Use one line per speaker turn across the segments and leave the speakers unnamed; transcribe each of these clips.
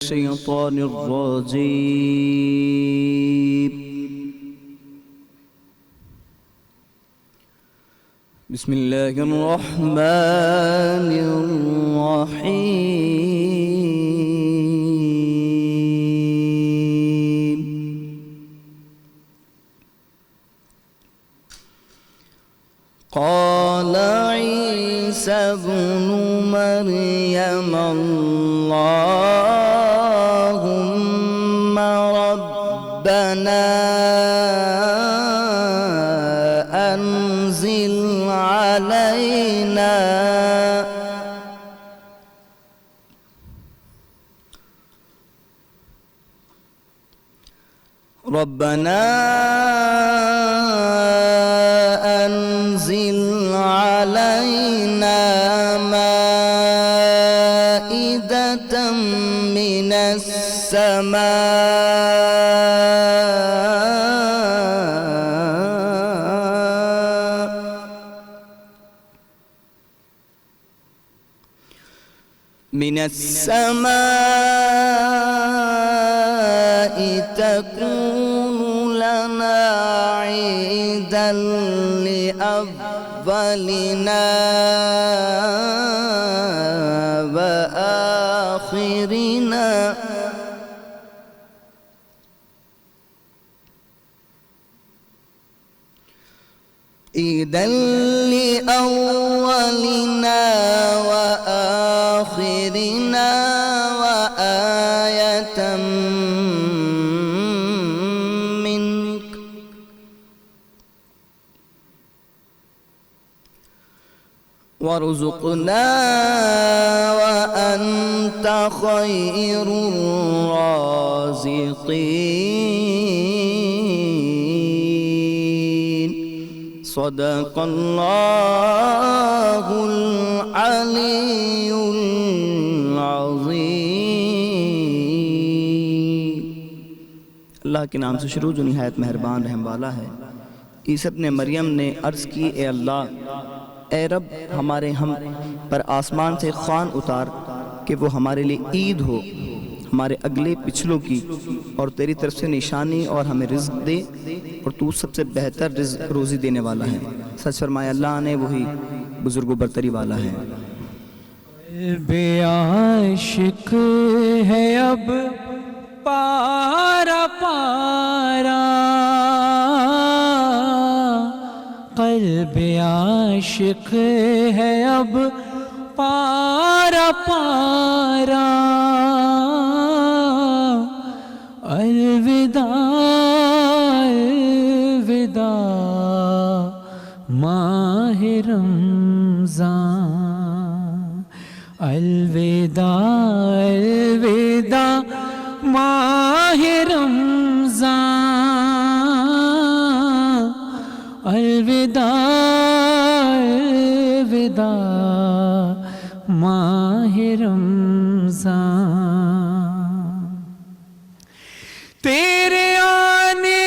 الشيطان الرجيم. بسم الله الرحمن الرحيم. قال عيسى ابن مريم اللهم ربنا أنزل علينا مائدة من السماء تكون لنا عيدا لأولنا وآخرنا عيدا لأولنا وآخرنا وآية منك وارزقنا وأنت خير الرازقين. صدق اللہ العلی العظیم. اللہ کے نام سے شروع جو نہایت مہربان رحم والا ہے. عیسی ابن مریم نے عرض کی اے اللہ، اے رب ہمارے ہم پر آسمان سے خوان اتار کہ وہ ہمارے لیے عید ہو، ہمارے اگلے پچھلوں کی، اور تیری طرف سے نشانی اور ہمیں رزق دے، اور تو سب سے بہتر رزق روزی دینے والا ہے. سچ فرمایا اللہ نے، وہی بزرگ و برتری والا ہے.
قلب عاشق ہے اب پارا پارا، قلب عاشق ہے اب پارا پارا. الوداع الوداع ماہ رمضان، الوداع الوداع ماہ رمضان، الوداع الوداع ماہ رمضان. تیرے آنے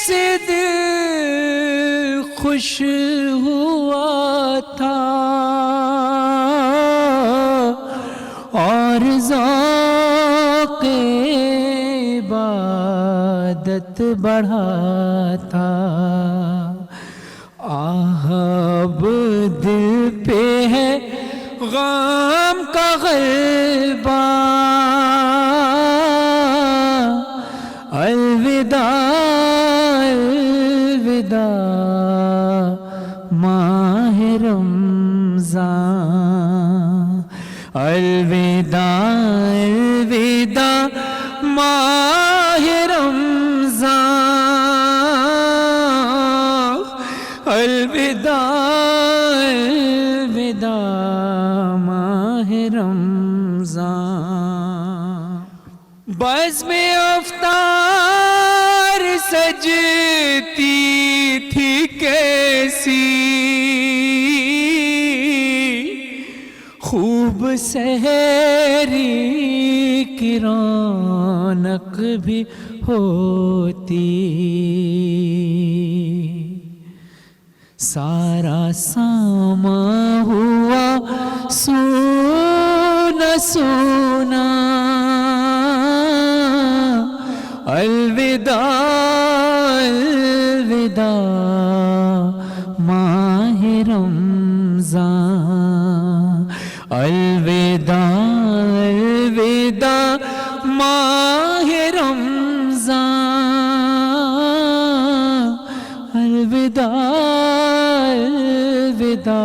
سے دل خوش ہوا تھا اور ذوق عبادت بڑھا تھا. اب دل پہ ہے غم کا غلبہ، الوداع الوداع ماہ رمضان، الوداع الوداع ماہ رمضان، الوداع الوداع ماہ رمضان. بزم افطار سجتی تھی کیسی، خوب سحری کی رونق بھی ہوتی، سارا ساما ہوا سونا سونا، الوداع الوداع ماہ رمضان، الوداع الوداع ماہ رمضان، الوداع الوداع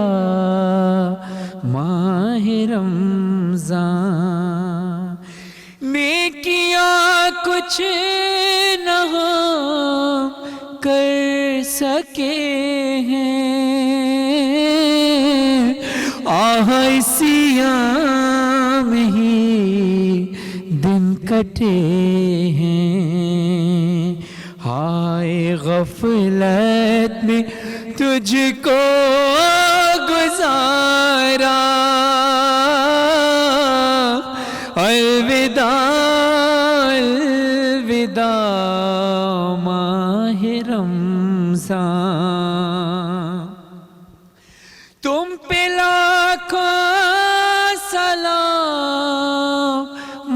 ماہ رمضان۔ نیکیاں کچھ نہ کر سکے ہیں، آہ سیام ہی دن کٹے ہیں، ہائے غفلت میں تجھ کو گزارا، الوداع الوداع ماہ رمضان۔ تم پہ لاکھوں سلام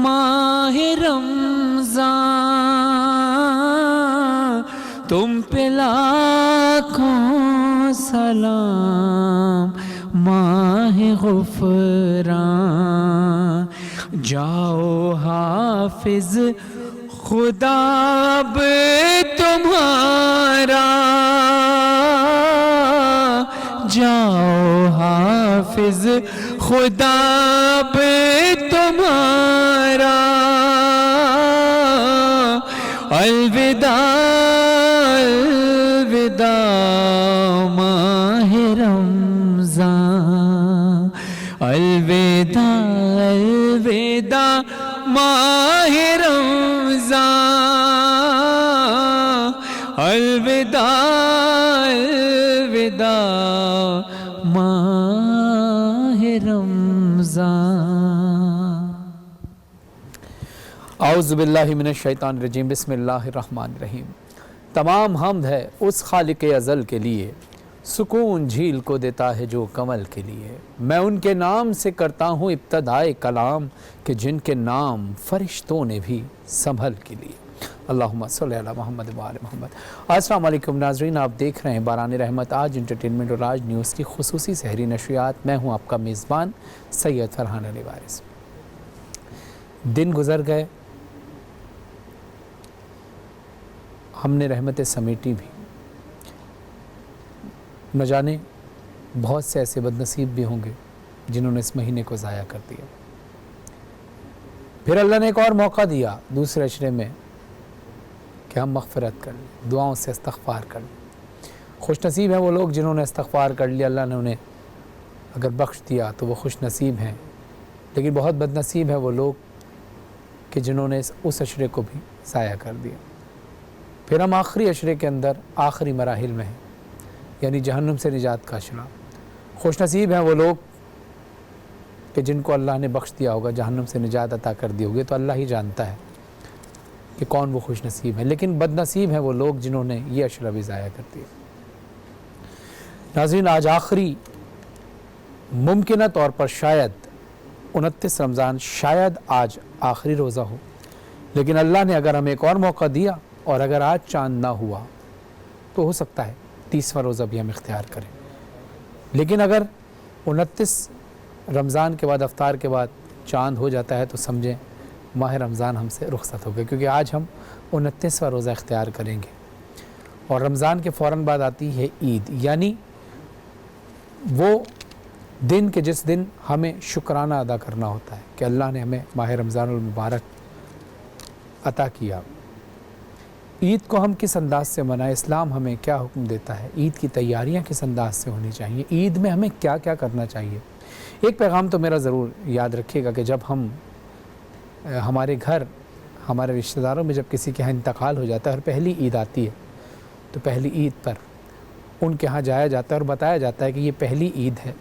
ماہ رمضان، تم پہ لاکھوں سلام ماہ غفران۔ جاؤ حافظ خدا اب تمہارا، جاؤ حافظ خدا اب تمہارا، الوداع الوداع ماہ رمضان، الوداع الوداع ماہ رمضان، الوداع الوداع ماہ رمضان۔
اعوذ باللہ من الشیطان الرجیم، بسم اللہ الرحمن الرحیم۔ تمام حمد ہے اس خالق ازل کے لیے، سکون جھیل کو دیتا ہے جو کمل کے لیے۔ میں ان کے نام سے کرتا ہوں ابتدائے کلام، کہ جن کے نام فرشتوں نے بھی سنبھل کے لیے۔ اللہم صلی علی محمد و آل محمد۔ السلام علیکم ناظرین، آپ دیکھ رہے ہیں باران رحمت آج انٹرٹینمنٹ اور آج نیوز کی خصوصی سحری نشریات۔ میں ہوں آپ کا میزبان سید فرحان علی وارث۔ دن گزر گئے، ہم نے رحمتیں سمیٹی بھی، نہ جانے بہت سے ایسے بد نصیب بھی ہوں گے جنہوں نے اس مہینے کو ضائع کر دیا۔ پھر اللہ نے ایک اور موقع دیا دوسرے عشرے میں کہ ہم مغفرت کر لیں، دعاؤں سے استغفار کر لیں۔ خوش نصیب ہیں وہ لوگ جنہوں نے استغفار کر لیا، اللہ نے انہیں اگر بخش دیا تو وہ خوش نصیب ہیں، لیکن بہت بد نصیب ہیں وہ لوگ کہ جنہوں نے اس عشرے کو بھی ضائع کر دیا۔ پھر ہم آخری عشرے کے اندر آخری مراحل میں ہیں، یعنی جہنم سے نجات کا عشرہ۔ خوش نصیب ہیں وہ لوگ کہ جن کو اللہ نے بخش دیا ہوگا، جہنم سے نجات عطا کر دی ہوگی، تو اللہ ہی جانتا ہے کہ کون وہ خوش نصیب ہیں، لیکن بد نصیب ہیں وہ لوگ جنہوں نے یہ عشرہ بھی ضائع کر دیا۔ ناظرین، آج آخری ممکنہ طور پر شاید 29 رمضان، شاید آج آخری روزہ ہو، لیکن اللہ نے اگر ہمیں ایک اور موقع دیا اور اگر آج چاند نہ ہوا تو ہو سکتا ہے 30واں روزہ بھی ہم اختیار کریں۔ لیکن اگر 29 رمضان کے بعد افطار کے بعد چاند ہو جاتا ہے تو سمجھیں ماہ رمضان ہم سے رخصت ہو گئے، کیونکہ آج ہم 29واں روزہ اختیار کریں گے۔ اور رمضان کے فوراً بعد آتی ہے عید، یعنی وہ دن کہ جس دن ہمیں شکرانہ ادا کرنا ہوتا ہے کہ اللہ نے ہمیں ماہ رمضان المبارک عطا کیا۔ عید کو ہم کس انداز سے منائیں، اسلام ہمیں کیا حکم دیتا ہے، عید کی تیاریاں کس انداز سے ہونی چاہیے، عید میں ہمیں کیا کیا کرنا چاہیے۔ ایک پیغام تو میرا ضرور یاد رکھیے گا کہ جب ہمارے گھر، ہمارے رشتہ داروں میں جب کسی کے ہاں انتقال ہو جاتا ہے اور پہلی عید آتی ہے تو پہلی عید پر ان کے ہاں جایا جاتا ہے اور بتایا جاتا ہے کہ یہ پہلی عید ہے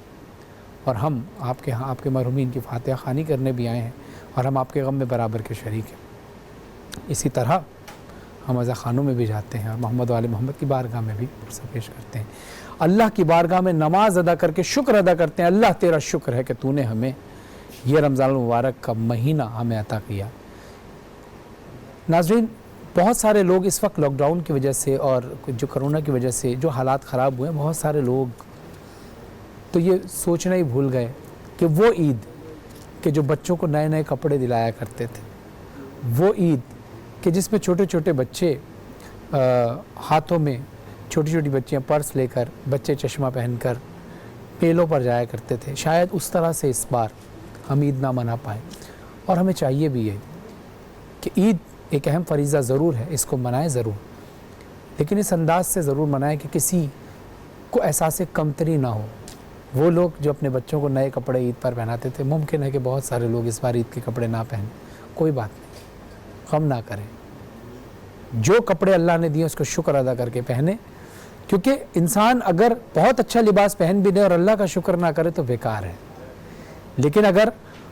اور ہم آپ کے ہاں آپ کے مرحومین کی فاتحہ خوانی کرنے بھی آئے ہیں اور ہم آپ کے غم میں برابر کے شریک ہیں۔ اسی طرح ہم عزا خانوں میں بھی جاتے ہیں اور محمد و آل محمد کی بارگاہ میں بھی عرصہ پیش کرتے ہیں، اللہ کی بارگاہ میں نماز ادا کر کے شکر ادا کرتے ہیں، اللہ تیرا شکر ہے کہ تو نے ہمیں یہ رمضان المبارک کا مہینہ ہمیں عطا کیا۔ ناظرین، بہت سارے لوگ اس وقت لاک ڈاؤن کی وجہ سے اور جو کرونا کی وجہ سے جو حالات خراب ہوئے ہیں، بہت سارے لوگ تو یہ سوچنا ہی بھول گئے کہ وہ عید کہ جو بچوں کو نئے نئے کپڑے دلایا کرتے تھے، وہ عید کہ جس میں چھوٹے چھوٹے بچے ہاتھوں میں چھوٹی چھوٹی بچیاں پرس لے کر، بچے چشمہ پہن کر میلوں پر جایا کرتے تھے، شاید اس طرح سے اس بار ہم عید نہ منا پائیں. اور ہمیں چاہیے بھی ہے کہ عید ایک اہم فریضہ ضرور ہے، اس کو منائیں ضرور، لیکن اس انداز سے ضرور منائیں کہ کسی کو احساس کمتری نہ ہو. وہ لوگ جو اپنے بچوں کو نئے کپڑے عید پر پہناتے تھے، ممکن ہے کہ بہت سارے لوگ اس بار عید کے کپڑے نہ پہنیں، کوئی بات نہیں، غم نہ کریں. جو کپڑے اللہ نے دیے اس کو شکر ادا کر کے پہنے، کیونکہ انسان اگر بہت اچھا لباس پہن بھی دے اور اللہ کا شکر نہ کرے تو بیکار ہے. لیکن اگر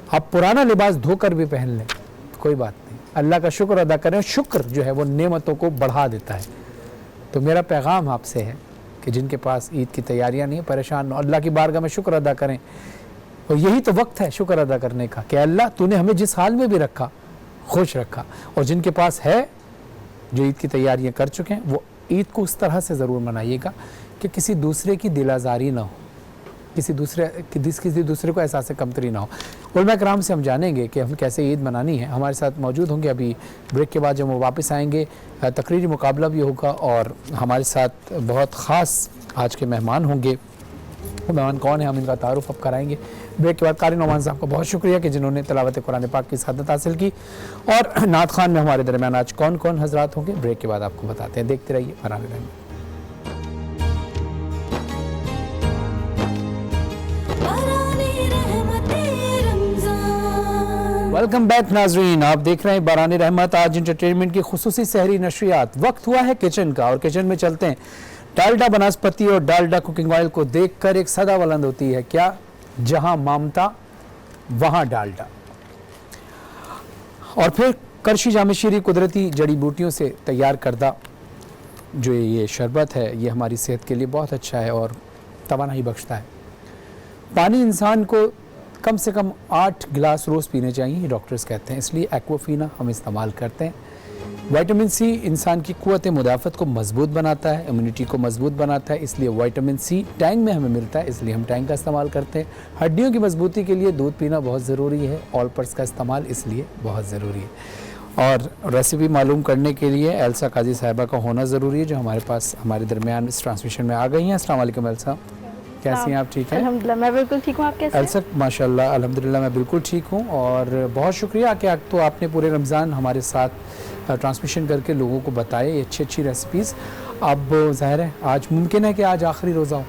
آپ پرانا لباس دھو کر بھی پہن لیں تو کوئی بات نہیں، اللہ کا شکر ادا کریں. شکر جو ہے وہ نعمتوں کو بڑھا دیتا ہے. تو میرا پیغام آپ سے ہے کہ جن کے پاس عید کی تیاریاں نہیں ہیں، پریشان نہ ہو، اللہ کی بارگاہ میں شکر ادا کریں. اور یہی تو وقت ہے شکر ادا کرنے کا کہ اللہ تو نے ہمیں جس حال میں بھی رکھا خوش رکھا. اور جن کے پاس ہے، جو عید کی تیاریاں کر چکے ہیں، وہ عید کو اس طرح سے ضرور منائیے گا کہ کسی دوسرے کی دل آزاری نہ ہو، کسی دوسرے کو احساس کمتری نہ ہو. علماء کرام سے ہم جانیں گے کہ ہم کیسے عید منانی ہے. ہمارے ساتھ موجود ہوں گے ابھی بریک کے بعد جب وہ واپس آئیں گے تقریری مقابلہ بھی ہوگا، اور ہمارے ساتھ بہت خاص آج کے مہمان ہوں گے. وہ مہمان کون ہیں ہم ان کا تعارف اب کرائیں گے بریک کے بعد. قاری نعمان صاحب کا بہت شکریہ کہ جنہوں نے تلاوت قرآن پاک کی سعادت حاصل کی. اور نعت خوان میں ہمارے درمیان آج کون کون حضرات ہوں گے بریک کے بعد آپ کو بتاتے ہیں. دیکھتے رہیے برہنہ رحمت. ویلکم بیک ناظرین، آپ دیکھ رہے ہیں برہنہ رحمت. آج انٹرٹینمنٹ کی خصوصی سحری نشریات. وقت ہوا ہے کچن کا، اور کچن میں چلتے ہیں. ڈالڈا بناسپتی اور ڈالڈا کوکنگ آئل کو دیکھ کر ایک صدا بلند ہوتی ہے، کیا؟ جہاں مامتا وہاں ڈالڈا. اور پھر کرشی جامع شیری قدرتی جڑی بوٹیوں سے تیار کردہ جو یہ شربت ہے، یہ ہماری صحت کے لیے بہت اچھا ہے اور توانائی بخشتا ہے. پانی انسان کو کم سے کم 8 گلاس روز پینے چاہیے، یہ ڈاکٹرز کہتے ہیں. اس لیے ایکوافینا ہم استعمال کرتے ہیں. وائٹامن سی انسان کی قوت مدافعت کو مضبوط بناتا ہے، امیونٹی کو مضبوط بناتا ہے. اس لیے وائٹامن سی ٹینگ میں ہمیں ملتا ہے، اس لیے ہم ٹینگ کا استعمال کرتے ہیں. ہڈیوں کی مضبوطی کے لیے دودھ پینا بہت ضروری ہے. آل پرس کا استعمال اس لیے بہت ضروری ہے. اور ریسیپی معلوم کرنے کے لیے ایلسا قاضی صاحبہ کا ہونا ضروری ہے، جو ہمارے پاس ہمارے درمیان اس ٹرانسمیشن میں آ گئی ہیں. السلام علیکم ایلسا، کیسی ہیں آپ؟ ٹھیک ہیں
الحمدللہ، میں بالکل ٹھیک ہوں. آپ کیسے ہیں؟
ایلسا ماشاءاللہ الحمدللہ میں بالکل ٹھیک ہوں. اور بہت شکریہ کہ تو آپ نے پورے رمضان ہمارے ساتھ ٹرانسمیشن کر کے لوگوں کو بتائے یہ اچھی ریسیپیز. اب ظاہر ہے آج ممکن ہے کہ آج آخری روزہ ہو،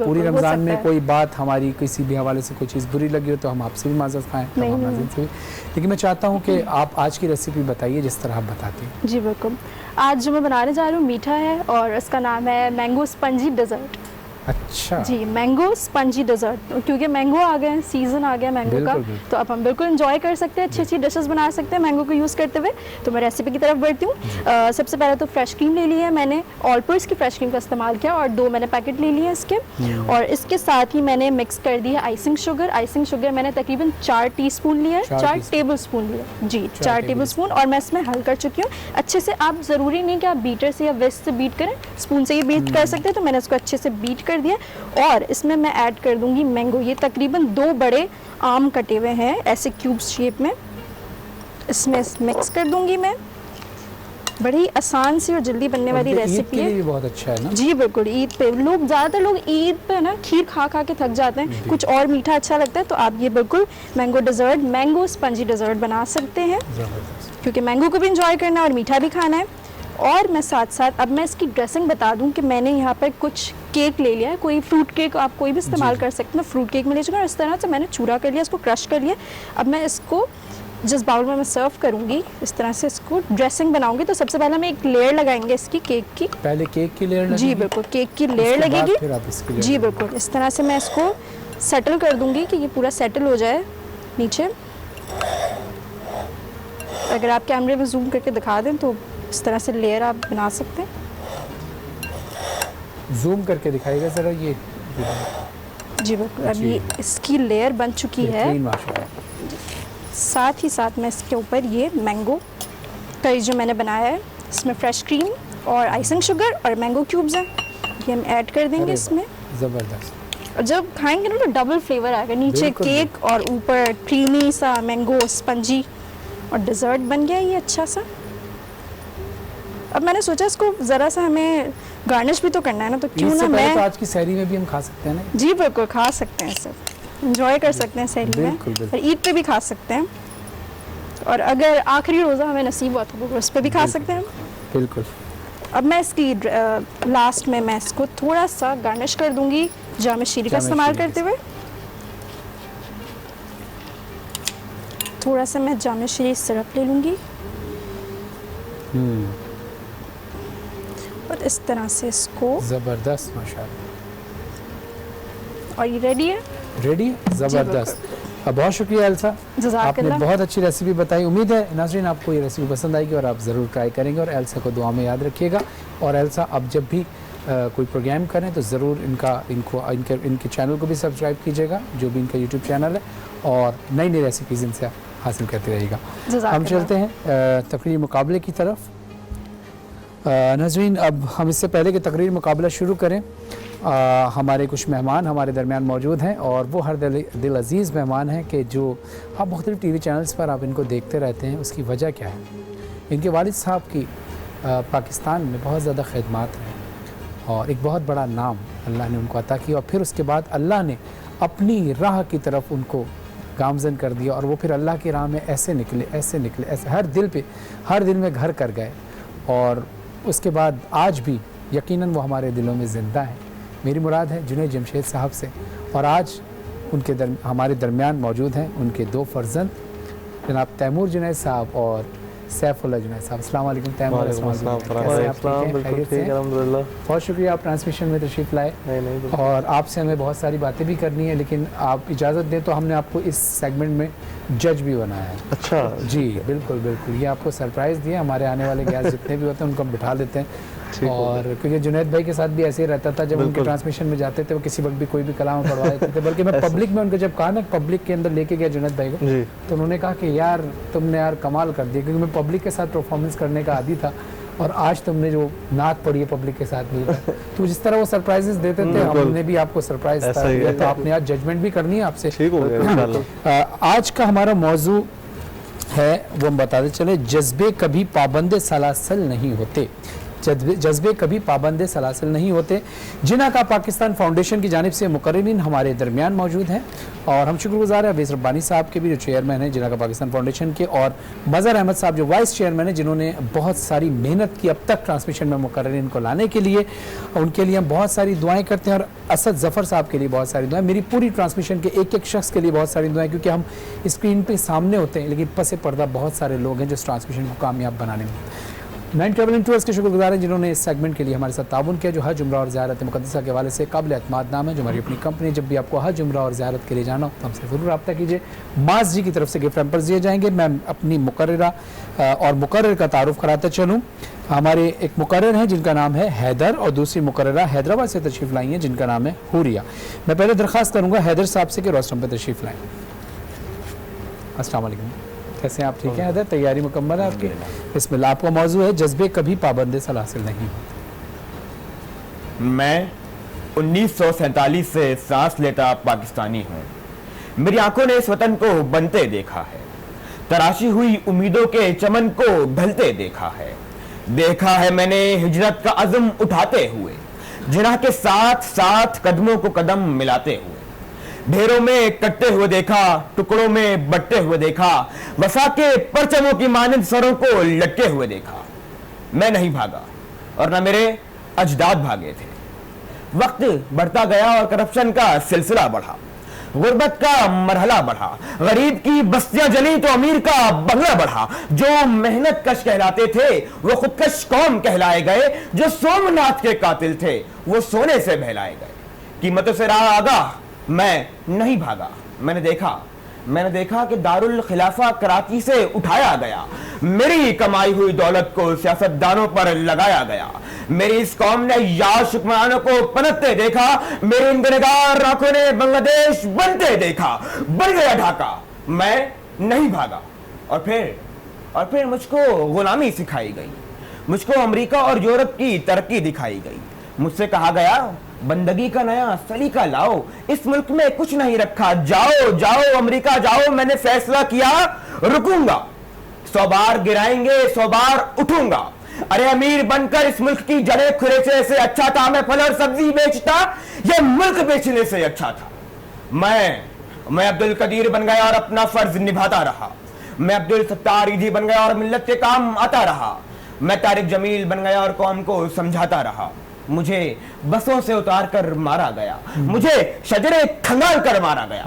پوری رمضان میں کوئی بات ہماری کسی بھی حوالے سے کوئی چیز بری لگی ہو تو ہم آپ سے بھی معذرت خواہیں، تمام ناظرین سے بھی. لیکن میں چاہتا ہوں کہ آپ آج کی ریسیپی بتائیے جس طرح آپ بتاتے ہیں.
جی بالکل. آج جو میں بنانے جا رہی ہوں میٹھا ہے، اور اس کا نام ہے مینگو اسپنجی ڈیزرٹ.
اچھا
جی، مینگو اسپنجی ڈیزرٹ، کیونکہ مینگو آ گئے ہیں، سیزن آ گیا مینگو کا، تو اب ہم بالکل انجوائے کر سکتے ہیں، اچھی ڈشز بنا سکتے ہیں مینگو کو یوز کرتے ہوئے. تو میں ریسیپی کی طرف بڑھتی ہوں. سب سے پہلے تو فریش کریم لے لی ہے میں نے، آل پرس کی فریش کریم کا استعمال کیا، اور 2 میں نے پیکٹ لے لیے ہیں اس کے. اور اس کے ساتھ ہی میں نے مکس کر دی ہے آئسنگ شوگر. آئسنگ شوگر میں نے تقریباً 4 ٹی اسپون لیا ہے، 4 ٹیبل اسپون لیا. جی 4 ٹیبل اسپون. اور میں اس میں حل کر چکی ہوں اچھے سے. آپ ضروری نہیں کہ آپ بیٹر سے یا وسک سے بیٹ کریں، اسپون سے ہی بیٹ کر سکتے ہیں. تو میں نے اس کو اچھے سے بیٹ کر دیا. اور اس میں ایڈ کر دوں گی مینگو. یہ تقریباً 2 بڑے آم کٹے ہوئے ہیں ایسے کیوبس شیپ میں، اس میں مکس کر دوں گی میں. بڑی آسان سی اور جلدی بننے والی ریسیپی ہے.
بہت اچھا ہے نا.
جی بالکل. عید پہ زیادہ تر لوگ عید پہ نا کھیر کھا کے تھک جاتے ہیں، کچھ اور میٹھا اچھا لگتا ہے. تو آپ یہ بالکل mango desert, mango spongy desert بنا سکتے ہیں، کیونکہ مینگو کو بھی انجوائے کرنا ہے اور میٹھا بھی کھانا ہے. اور میں ساتھ اب میں اس کی ڈریسنگ بتا دوں کہ میں نے یہاں پر کچھ کیک لے لیا ہے. کوئی فروٹ کیک آپ کوئی بھی استعمال کر سکتے ہیں. فروٹ کیک میں لے چکا اور اس طرح سے میں نے چورا کر لیا، اس کو کرش کر لیا. اب میں اس کو جس باؤل میں سرو کروں گی اس طرح سے اس کو ڈریسنگ بناؤں گی. تو سب سے پہلے ہم ایک لیئر لگائیں گے اس کی کیک کی.
پہلے کیک کی لیئر لگے گی؟
جی بالکل، کیک کی لیئر لگے گی. جی بالکل. اس طرح سے میں اس کو سیٹل کر دوں گی کہ یہ پورا سیٹل ہو جائے نیچے. اگر آپ کیمرے میں زوم کر کے دکھا دیں تو اس طرح سے لیئر آپ بنا سکتے ہیں.
زوم کر کے دکھائیے گا ذرا یہ.
جی بالکل. اب یہ اس کی لیئر بن چکی ہے. ساتھ ہی ساتھ میں اس کے اوپر یہ مینگو کری جو میں نے بنایا ہے اس میں فریش کریم اور آئسنگ شوگر اور مینگو کیوبز ہیں، یہ ہم ایڈ کر دیں گے اس میں.
زبردست.
اور جب کھائیں گے نا تو ڈبل فلیور آئے گا، نیچے
بالکل.
کیک اور اوپر کریمی سا مینگو اسپنجی، اور ڈیزرٹ بن گیا یہ اچھا سا. اب میں نے سوچا اس کو ذرا سا ہمیں گارنش بھی تو کرنا ہے نا، تو کیوں
اس سے
نہ
پہلے
میں
تو آج کی سحری میں بھی ہم کھا سکتے ہیں نا.
جی بالکل کھا سکتے ہیں سب، انجوائے کر سکتے ہیں سحری میں،
بالکل، بالکل.
اور عید پہ بھی کھا سکتے ہیں، اور اگر آخری روزہ ہمیں نصیب ہوا تو اس پہ بھی کھا سکتے ہیں.
بالکل.
اب میں اس کی لاسٹ میں اس کو تھوڑا سا گارنش کر دوں گی جامع شیری کا استعمال کرتے ہوئے. تھوڑا سا میں جامع شیری سرپ لے لوں گی اور اس طرح سے اس کو،
زبردست ماشاءاللہ.
اور یہ ریڈی ہے.
ریڈی. زبردست. بہت شکریہ ایلسا،
جزاک
آپ نے
اللہ.
بہت اچھی ریسیپی بتائی. امید ہے ناظرین آپ کو یہ ریسیپی پسند آئے گی اور آپ ضرور ٹرائی کریں گے، اور ایلسا کو دعا میں یاد رکھیے گا. اور ایلسا اب جب بھی کوئی پروگرام کریں تو ضرور ان کے چینل کو بھی سبسکرائب کیجیے گا، جو بھی ان کا یوٹیوب چینل ہے، اور نئی نئی ریسیپیز ان سے حاصل کرتے رہیے گا.
جزاک
ہم
اللہ.
چلتے ہیں تقریر مقابلے کی طرف. ناظرین اب ہم اس سے پہلے کہ تقریر مقابلہ شروع کریں، ہمارے کچھ مہمان ہمارے درمیان موجود ہیں، اور وہ ہر دل عزیز مہمان ہیں کہ جو آپ مختلف ٹی وی چینلز پر آپ ان کو دیکھتے رہتے ہیں. اس کی وجہ کیا ہے؟ ان کے والد صاحب کی پاکستان میں بہت زیادہ خدمات ہیں، اور ایک بہت بڑا نام اللہ نے ان کو عطا کیا، اور پھر اس کے بعد اللہ نے اپنی راہ کی طرف ان کو گامزن کر دیا، اور وہ پھر اللہ کی راہ میں ایسے نکلے ایسے ہر دل میں گھر کر گئے. اور اس کے بعد آج بھی یقیناً وہ ہمارے دلوں میں زندہ ہیں. میری مراد ہے جنید جمشید صاحب سے، اور آج ان کے ہمارے درمیان موجود ہیں ان کے دو فرزند جناب تیمور جنید صاحب اور سیف اللہ جنید صاحب. السلام علیکم تیمور. بہت شکریہ آپ ٹرانسمیشن میں تشریف لائے، اور آپ سے ہمیں بہت ساری باتیں بھی کرنی ہے، لیکن آپ اجازت دیں تو ہم نے آپ کو اس سیگمنٹ میں جج بھی بنایا ہے.
اچھا
جی بالکل بالکل، یہ آپ کو سرپرائز دیا. ہمارے آنے والے گیسٹ جتنے بھی ہوتے ہیں ان کو ہم بٹھا دیتے ہیں، اور کیونکہ جنید بھائی کے ساتھ بھی ایسے ہی رہتا تھا، جب ان کے ٹرانسمیشن میں جاتے تھے وہ کسی وقت بھی کوئی بھی کلام پڑھوا دیتے تھے. بلکہ میں پبلک میں ان کو جب کہا نا پبلک کے اندر لے کے گیا جنید بھائی کو، تو انہوں نے کہا کہ یار تم نے یار کمال کر دیا، کیونکہ میں پبلک کے ساتھ پرفارمنس کرنے کا عادی تھا، اور آج تم نے جو نعت پڑھی ہے پبلک کے ساتھ مل کر، تو جس طرح وہ سرپرائزز دیتے تھے ہم نے بھی آپ کو سرپرائز دیا. تو آپ نے آج ججمنٹ بھی کرنی ہے آپ سے. آج کا ہمارا موضوع ہے وہ ہم بتاتے چلے، جذبے کبھی پابند سلاسل نہیں ہوتے. جذبے کبھی پابند سلاسل نہیں ہوتے. جنہ کا پاکستان فاؤنڈیشن کی جانب سے مقررین ہمارے درمیان موجود ہیں، اور ہم شکر گزار ہیں اویس ربانی صاحب کے بھی جو چیئرمین ہیں جنہ کا پاکستان فاؤنڈیشن کے، اور مظہر احمد صاحب جو وائس چیئرمین ہیں جنہوں نے بہت ساری محنت کی اب تک ٹرانسمیشن میں مقررین کو لانے کے لیے. ان کے لیے ہم بہت ساری دعائیں کرتے ہیں، اور اسد ظفر صاحب کے لیے بہت ساری دعائیں، میری پوری ٹرانسمیشن کے ایک ایک شخص کے لیے بہت ساری دعائیں، کیونکہ ہم اسکرین پہ سامنے ہوتے ہیں لیکن پس پردہ بہت سارے لوگ ہیں جو اس ٹرانسمیشن کو کامیاب بنانے میں. 9 ٹریول ٹورز کے شکر گزار ہیں جنہوں نے اس سیگمنٹ کے لیے ہمارے ساتھ تعاون کیا، جو حج عمرہ اور زیارت مقدسہ کے حوالے سے قابل اعتماد نام ہے، جو ہماری اپنی کمپنی. جب بھی آپ کو حج عمرہ اور زیارت کے لیے جانا ہو تو ہم سے ضرور رابطہ کیجیے. معاذ جی کی طرف سے گفٹ ہیمپرز دیے جائیں گے. میں اپنی مقررہ اور مقرر کا تعارف کراتا چلوں. ہمارے ایک مقرر ہیں جن کا نام ہے حیدر، اور دوسری مقررہ حیدرآباد سے تشریف لائی ہیں جن کا نام ہے حوریہ. میں پہلے درخواست کروں گا حیدر صاحب سے کہ روسٹم پہ تشریف لائیں. السلام علیکم، کیسے ہیں آپ؟ ٹھیک ہیں حیدر؟ تیاری مکمل ہے آپ کی؟ بسم اللہ. آپ کا موضوع ہے جذبے کبھی پابند سلاسل نہیں ہوتے.
میں 1947 سے سانس لیتا پاکستانی ہوں. میری آنکھوں نے اس وطن کو بنتے دیکھا ہے، تراشی ہوئی امیدوں کے چمن کو ڈھلتے دیکھا ہے. دیکھا ہے میں نے ہجرت کا عزم اٹھاتے ہوئے، جناح کے ساتھ ساتھ قدموں کو قدم ملاتے ہوئے. ڈھیروں میں کٹتے ہوئے دیکھا، ٹکڑوں میں بٹتے ہوئے دیکھا، وفا کے پرچموں کی مانند سروں کو لٹکے ہوئے دیکھا. میں نہیں بھاگا اور نہ میرے اجداد بھاگے تھے. وقت بڑھتا گیا اور کرپشن کا سلسلہ بڑھا، غربت کا مرحلہ بڑھا، غریب کی بستیاں جلی تو امیر کا بنگلہ بڑھا. جو محنت کش کہلاتے تھے وہ خودکش قوم کہلائے گئے، جو سومناتھ کے قاتل تھے وہ سونے سے بہلائے گئے. قیمتوں سے راہ آگاہ میں نہیں بھاگا. میں نے دیکھا کہ دارالخلافہ کراچی سے اٹھایا گیا، میری کمائی ہوئی دولت کو سیاستدانوں پر لگایا گیا. میری اس قوم نے یاش حکمرانوں کو پنپتے دیکھا، میری ان گنہگار آنکھوں نے بنگلہ دیش بنتے دیکھا. بن گیا ڈھاکہ، میں نہیں بھاگا. اور پھر مجھ کو غلامی سکھائی گئی، مجھ کو امریکہ اور یورپ کی ترقی دکھائی گئی. مجھ سے کہا گیا بندگی کا نیا سلیقہ لاؤ, اس ملک میں کچھ نہیں رکھا, جاؤ جاؤ امریکہ جاؤ. میں نے فیصلہ کیا رکوں گا, 100 بار گرائیں گے 100 بار اٹھوں گا. ارے امیر بن کر اس ملک کی جڑیں کھریچے سے اچھا تھا میں پھل اور سبزی بیچتا, یہ ملک بیچنے سے اچھا تھا. میں عبد القدیر بن گیا اور اپنا فرض نبھاتا رہا. میں عبد الستار ایدھی بن گیا اور ملت کے کام آتا رہا. میں طارق جمیل بن گیا اور قوم کو سمجھاتا رہا. مجھے بسوں سے اتار کر مارا گیا, مجھے شجرے کھنگال کر مارا گیا.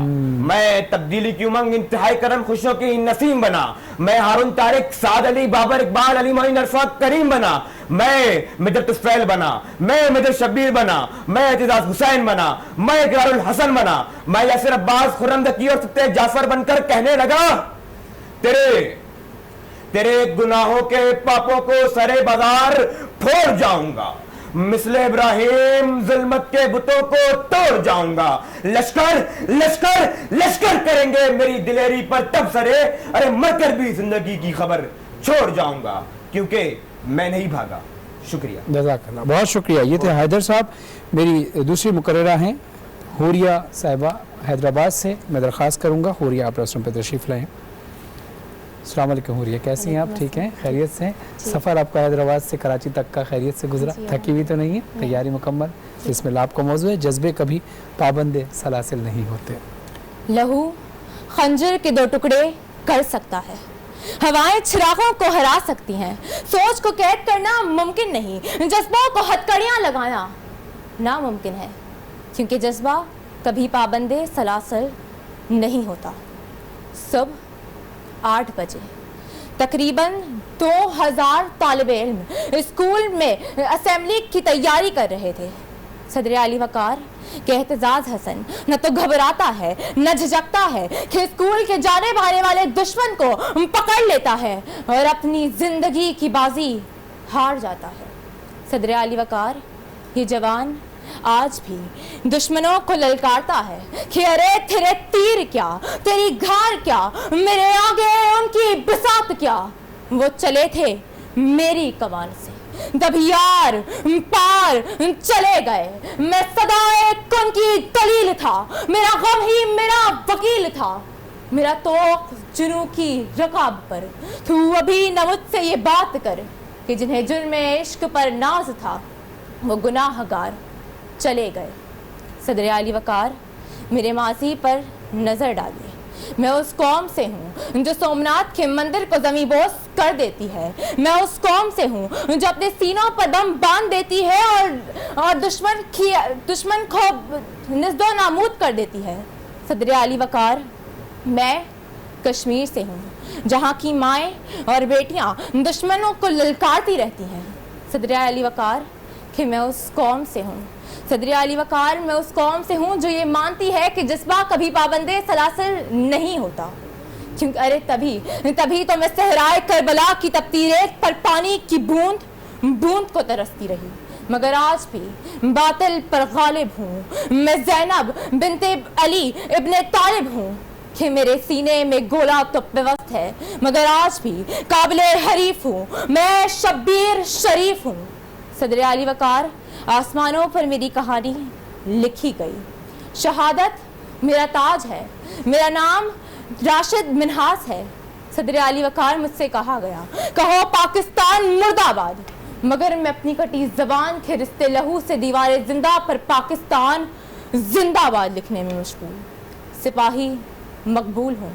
میں تبدیلی کی امنگ انتہائی کرم خوشیوں کی نسیم بنا. میں ہارون طارق, سعد علی, بابر اقبال, علی معین, عرفات کریم بنا. میں مدت الفیل بنا, میں مدت شبیر بنا, میں اعتزاز حسین بنا, میں اقرار الحسن بنا. میں یاسر عباس, خرم ذکی اور ستہ جعفر بن کر کہنے لگا تیرے گناہوں کے پاپوں کو سرے بازار پھوڑ جاؤں گا. مثل ابراہیم ظلمت کے بتوں کو توڑ جاؤں گا. لشکر لشکر لشکر کریں گے میری دلیری پر تب سرے, ارے مر کر بھی زندگی کی خبر چھوڑ جاؤں گا کیونکہ میں نہیں بھاگا. شکریہ.
جزاک اللہ, بہت شکریہ. یہ تھے حیدر صاحب. میری دوسری مقررہ ہیں حوریہ صاحبہ حیدرآباد سے. میں درخواست کروں گا حوریہ آپ رسم پہ تشریف لائیں. السلام علیکم حوریہ, کیسی ہیں آپ؟ ٹھیک ہیں, خیریت سے ہیں؟ سفر آپ کا حیدرآباد سے کراچی تک کا خیریت سے گزرا؟ تھکی ہوئی تو نہیں ہے؟ تیاری مکمل؟ جس میں آپ کا موضوع ہے جذبے کبھی پابند سلاسل نہیں ہوتے.
لہو خنجر کے 2 ٹکڑے کر سکتا ہے, ہوائیں چراغوں کو ہرا سکتی ہیں, سوچ کو قید کرنا ممکن نہیں, جذبوں کو ہتکڑیاں لگانا ناممکن ہے, کیونکہ جذبہ کبھی پابند سلاسل نہیں ہوتا. صبح 8 بجے تقریباً 2000 طالب علم اسکول میں اسمبلی کی تیاری کر رہے تھے. صدر علی وقار کہ اعتزاز حسن نہ تو گھبراتا ہے نہ جھجکتا ہے کہ اسکول کے جانے آنے والے دشمن کو پکڑ لیتا ہے اور اپنی زندگی کی بازی ہار جاتا ہے. صدر علی وقار یہ جوان آج بھی دشمنوں کو للکارتا ہے کہ ارے تیرے تیر کیا, تیری گھار کیا, میرے آگے ان کی بساط کیا. وہ چلے تھے میری کمان سے, دبیار پار چلے گئے. میں صدائے کن کی دلیل تھا, میرا غم ہی میرا وکیل تھا. میرا توق جنوں کی رکاب پر, تو ابھی نہ مجھ سے یہ بات کر کہ جنہیں جرم عشق پر ناز تھا وہ گناہ گار چلے گئے. صدر علی وقار میرے ماضی پر نظر ڈالیے. میں اس قوم سے ہوں جو سومناتھ کے مندر کو زمیں بوس کر دیتی ہے. میں اس قوم سے ہوں جو اپنے سینوں پر دم باندھ دیتی ہے اور دشمن کو نزد و نامود کر دیتی ہے. صدر علی وقار میں کشمیر سے ہوں جہاں کی مائیں اور بیٹیاں دشمنوں کو للکارتی رہتی ہیں. صدر علی وقار کہ میں اس قوم سے ہوں. صدر علی وقار میں اس قوم سے ہوں جو یہ مانتی ہے کہ جذبہ کبھی پابند سلاسل نہیں ہوتا. کیونکہ ارے تبھی تو میں صحرائے کربلا کی تپتی ریت پر پانی کی بوند کو ترستی رہی, مگر آج بھی باطل پر غالب ہوں. میں زینب بنت علی ابن طالب ہوں کہ میرے سینے میں گولا تو پیوست ہے, مگر آج بھی قابل حریف ہوں. میں شبیر شریف ہوں. صدر علی وقار آسمانوں پر میری کہانی لکھی گئی. شہادت میرا تاج ہے, میرا نام راشد منہاس ہے. صدر علی وقار مجھ سے کہا گیا کہو پاکستان مرد آباد, مگر میں اپنی کٹی زبان کے رشتے لہو سے دیوار زندہ پر پاکستان زندہ آباد لکھنے میں مشغول سپاہی مقبول ہوں.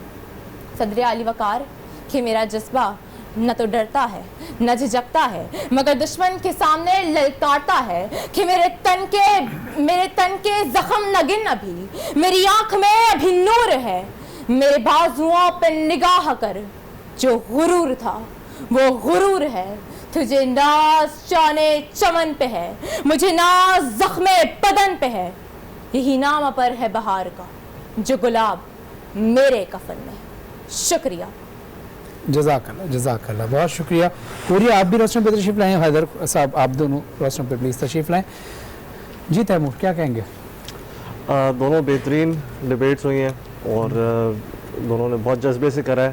صدر علی وقار کہ میرا جذبہ نہ تو ڈرتا ہے نہ جھجکتا ہے, مگر دشمن کے سامنے للکارتا ہے کہ میرے تن کے زخم نہ گن ابھی, میری آنکھ میں ابھی نور ہے. میرے بازوؤں پہ نگاہ کر, جو غرور تھا وہ غرور ہے. تجھے ناز چانے چمن پہ ہے, مجھے ناز زخم بدن پہ ہے. یہی نام پر ہے بہار کا جو گلاب میرے کفن میں. شکریہ.
جزاک اللہ, بہت شکریہ. حوریہ آپ بھی روشن پہ تشریف لائیں, حیدر صاحب آپ دونوں روشن پہ پلیز تشریف لائیں. جی تیمور کیا کہیں گے؟
دونوں بہترین ڈیبیٹس ہوئی ہیں اور دونوں نے بہت جذبے سے کرا ہے.